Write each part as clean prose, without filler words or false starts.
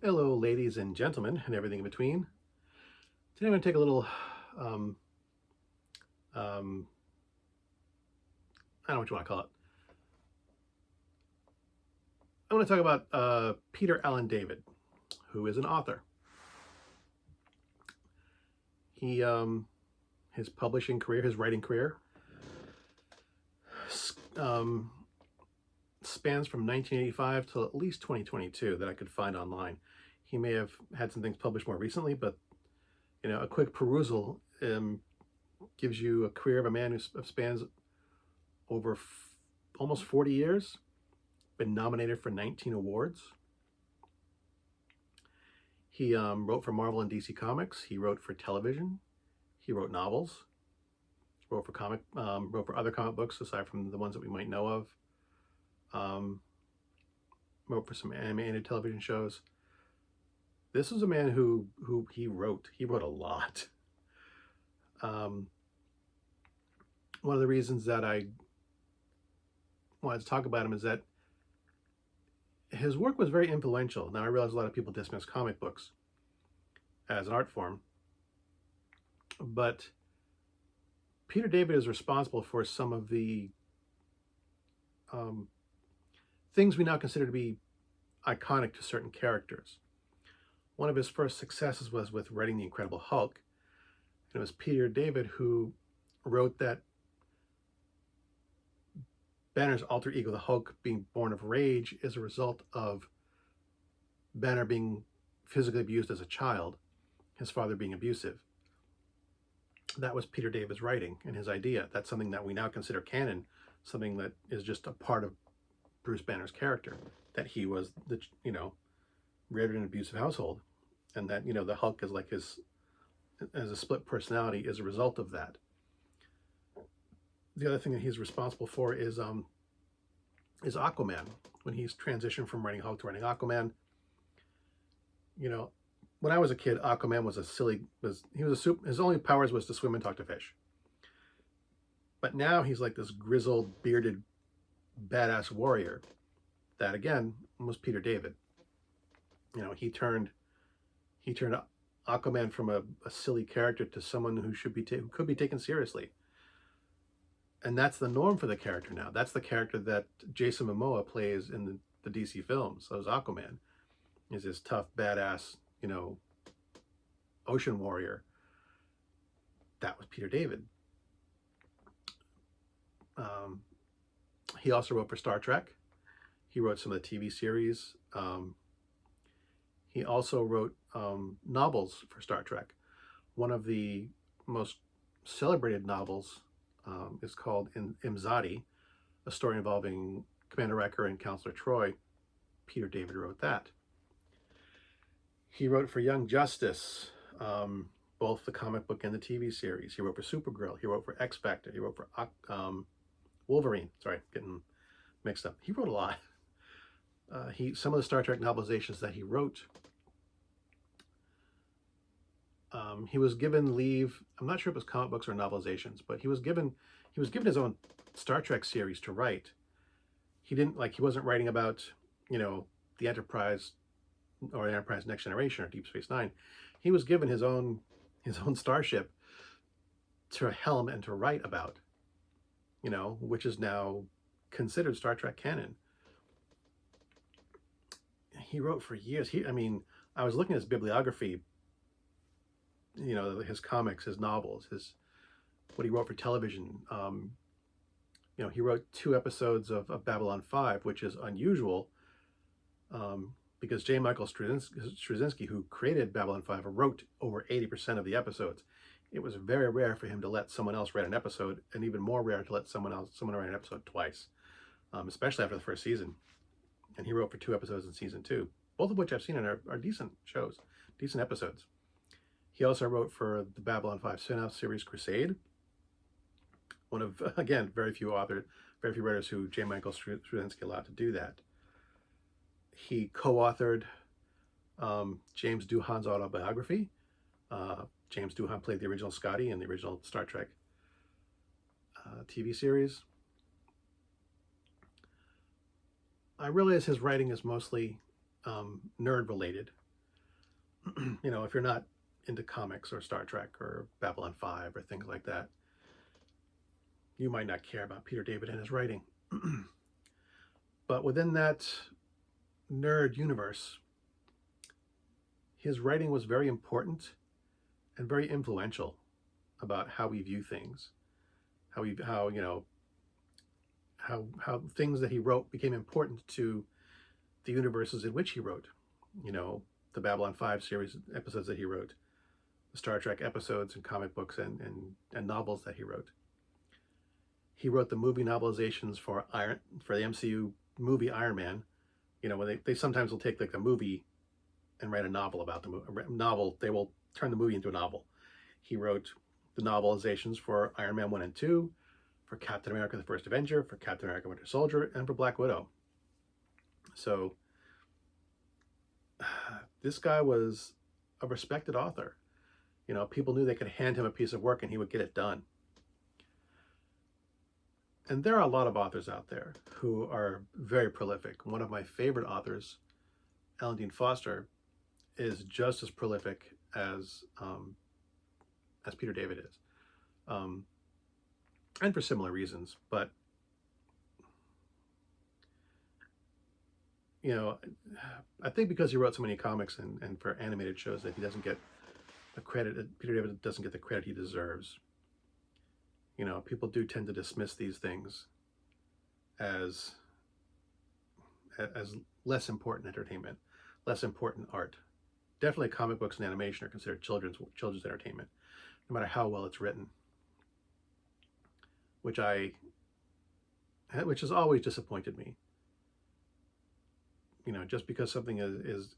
Hello, ladies and gentlemen, and everything in between. Today I'm going to take a little, um, um, I don't know what you want to call it. I want to talk about Peter Allen David, who is an author. He, his publishing career, his writing career, um, spans from 1985 till at least 2022 that I could find online. He may have had some things published more recently, but a quick perusal gives you a career of a man who spans over almost 40 years. Been nominated for 19 awards. He wrote for Marvel and DC Comics. He wrote for television. He wrote novels. Wrote for other comic books aside from the ones that we might know of. Wrote for some animated television shows. This is a man who he wrote. He wrote a lot. One of the reasons that I wanted to talk about him is that his work was very influential. Now I realize a lot of people dismiss comic books as an art form, but Peter David is responsible for some of the things we now consider to be iconic to certain characters. One of his first successes was with writing The Incredible Hulk. And it was Peter David who wrote that Banner's alter ego, the Hulk, being born of rage is a result of Banner being physically abused as a child, his father being abusive. That was Peter David's writing and his idea. That's something that we now consider canon, something that is just a part of Bruce Banner's character, that he was reared in an abusive household, and that the Hulk is like his as a split personality as a result of that. The other thing that he's responsible for is Aquaman. When he's transitioned from writing Hulk to writing Aquaman, when I was a kid, Aquaman was his only powers was to swim and talk to fish. But now he's like this grizzled, bearded, badass warrior. That again was Peter David. He turned Aquaman from a silly character to someone who could be taken seriously. And that's the norm for the character now. That's the character that Jason Momoa plays in the DC films. So is Aquaman. Is this tough, badass, ocean warrior. That was Peter David. He also wrote for Star Trek. He wrote some of the TV series. He also wrote novels for Star Trek. One of the most celebrated novels is called Imzadi, a story involving Commander Riker and Counselor Troy. Peter David wrote that. He wrote for Young Justice, both the comic book and the TV series. He wrote for Supergirl. He wrote for X Factor. He wrote for Wolverine. Sorry, getting mixed up. He wrote a lot. Some of the Star Trek novelizations that he wrote, he was given leave. I'm not sure if it was comic books or novelizations, but he was given his own Star Trek series to write. He wasn't writing about the Enterprise or Enterprise Next Generation or Deep Space Nine. He was given his own starship to helm and to write about, which is now considered Star Trek canon. He wrote for years. I was looking at his bibliography, his comics, his novels, what he wrote for television. He wrote 2 episodes of Babylon 5, which is unusual because J. Michael Straczynski, who created Babylon 5, wrote over 80% of the episodes. It was very rare for him to let someone else write an episode, and even more rare to let someone write an episode twice, especially after the first season. And he wrote for 2 episodes in season 2, both of which I've seen and are decent shows, decent episodes. He also wrote for the Babylon 5 spin-off series Crusade, one of, again, very few writers who J. Michael Straczynski allowed to do that. He co-authored James Doohan's autobiography. James Doohan played the original Scotty in the original Star Trek TV series. I realize his writing is mostly nerd related, You know, if you're not into comics or Star Trek or Babylon 5 or things like that, you might not care about Peter David and his writing. But within that nerd universe, his writing was very important and very influential about how we view things, how you know how things that he wrote became important to the universes in which he wrote. You know, the Babylon 5 series episodes that he wrote, the Star Trek episodes and comic books and novels that he wrote. He wrote the movie novelizations for the MCU movie Iron Man. You know, when they sometimes will take like a movie and write a novel about the novel, they will turn the movie into a novel. He wrote the novelizations for Iron Man 1 and 2, for Captain America the First Avenger, for Captain America Winter Soldier, and for Black Widow. So this guy was a respected author. You know, people knew they could hand him a piece of work and he would get it done. And there are a lot of authors out there who are very prolific. One of my favorite authors, Ellen Dean Foster, is just as prolific as Peter David is, and for similar reasons. But you know, I think because he wrote so many comics and for animated shows that he doesn't get the credit. Peter David doesn't get the credit he deserves. You know, people do tend to dismiss these things as less important entertainment, less important art. Definitely, comic books and animation are considered children's entertainment, no matter how well it's written. Which has always disappointed me. You know, just because something is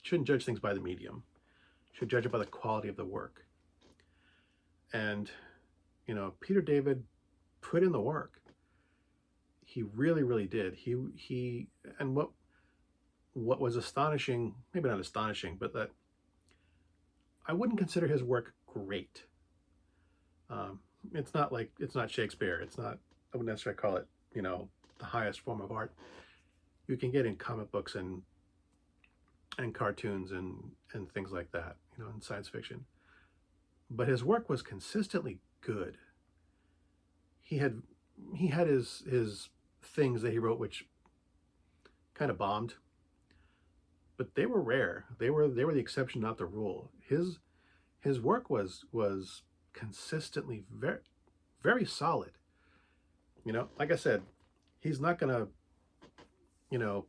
shouldn't judge things by the medium, should judge it by the quality of the work. And you know, Peter David put in the work. He really, really did. He and what was astonishing, maybe not astonishing, but that I wouldn't consider his work great. It's not Shakespeare. It's not, I wouldn't necessarily call it, you know, the highest form of art you can get in comic books and cartoons and things like that, you know, in science fiction. But his work was consistently good. He had his things that he wrote which kind of bombed, but they were rare. They were the exception, not the rule. His work was consistently very, very solid. You know, like I said, he's not gonna, you know,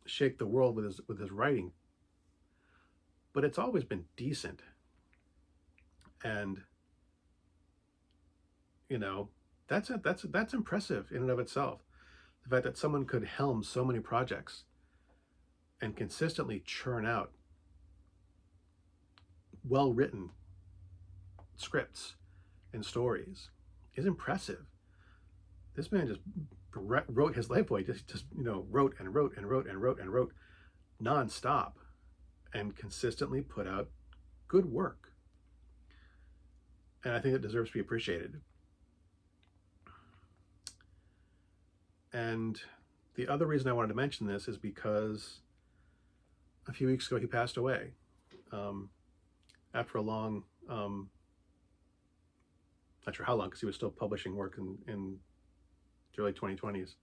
shake the world with his writing, but it's always been decent. And you know, that's impressive in and of itself. The fact that someone could helm so many projects and consistently churn out well-written scripts and stories is impressive. This man just wrote his life away. Just you know, wrote and wrote and wrote and wrote and wrote nonstop, and consistently put out good work. And I think it deserves to be appreciated. And the other reason I wanted to mention this is because a few weeks ago he passed away after a long, not sure how long, because he was still publishing work in the early 2020s.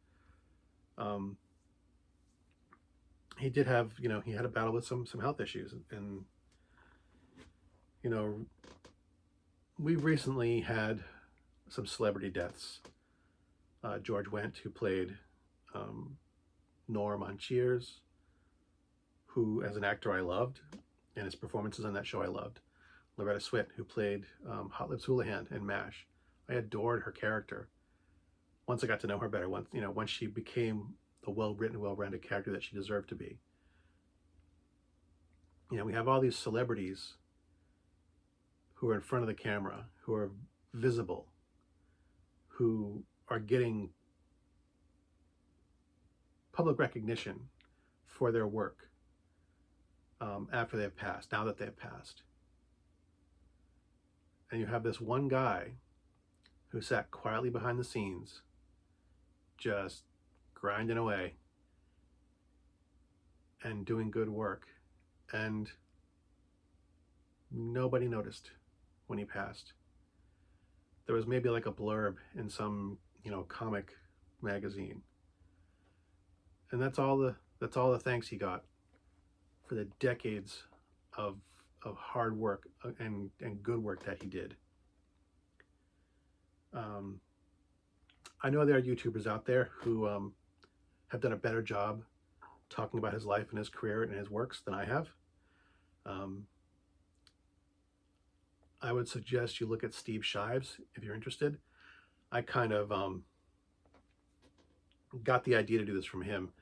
He did have, you know, he had a battle with some health issues, and you know, we've recently had some celebrity deaths. George Wendt, who played Norm on Cheers, who as an actor I loved, and his performances on that show I loved. Loretta Swit, who played Hot Lips Houlihan in MASH. I adored her character. Once I got to know her better, once she became the well-written, well-rounded character that she deserved to be. You know, we have all these celebrities who are in front of the camera, who are visible, who are getting public recognition for their work after they've passed, now that they've passed. And you have this one guy who sat quietly behind the scenes, just grinding away and doing good work and nobody noticed when he passed. There was maybe like a blurb in some, comic magazine. And that's all the thanks he got for the decades of hard work and good work that he did. I know there are YouTubers out there who have done a better job talking about his life and his career and his works than I have. I would suggest you look at Steve Shives if you're interested. I kind of got the idea to do this from him.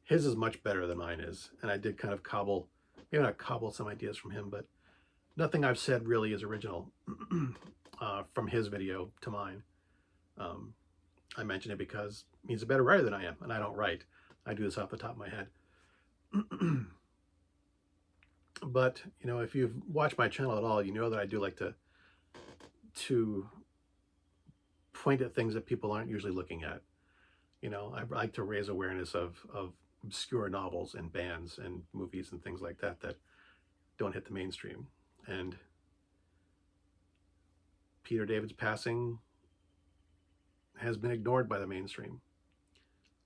His is much better than mine is, and I did kind of maybe not cobble some ideas from him, but nothing I've said really is original from his video to mine. I mention it because he's a better writer than I am, and I don't write. I do this off the top of my head. But, if you've watched my channel at all, you know that I do like to point at things that people aren't usually looking at. I like to raise awareness of obscure novels and bands and movies and things like that don't hit the mainstream. And Peter David's passing has been ignored by the mainstream.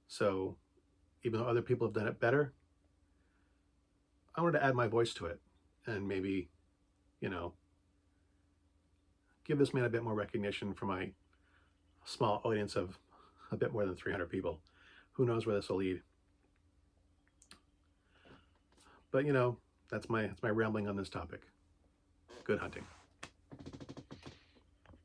So even though other people have done it better, I wanted to add my voice to it and maybe, give this man a bit more recognition for my small audience of a bit more than 300 people. Who knows where this will lead? But, that's my rambling on this topic. Good hunting.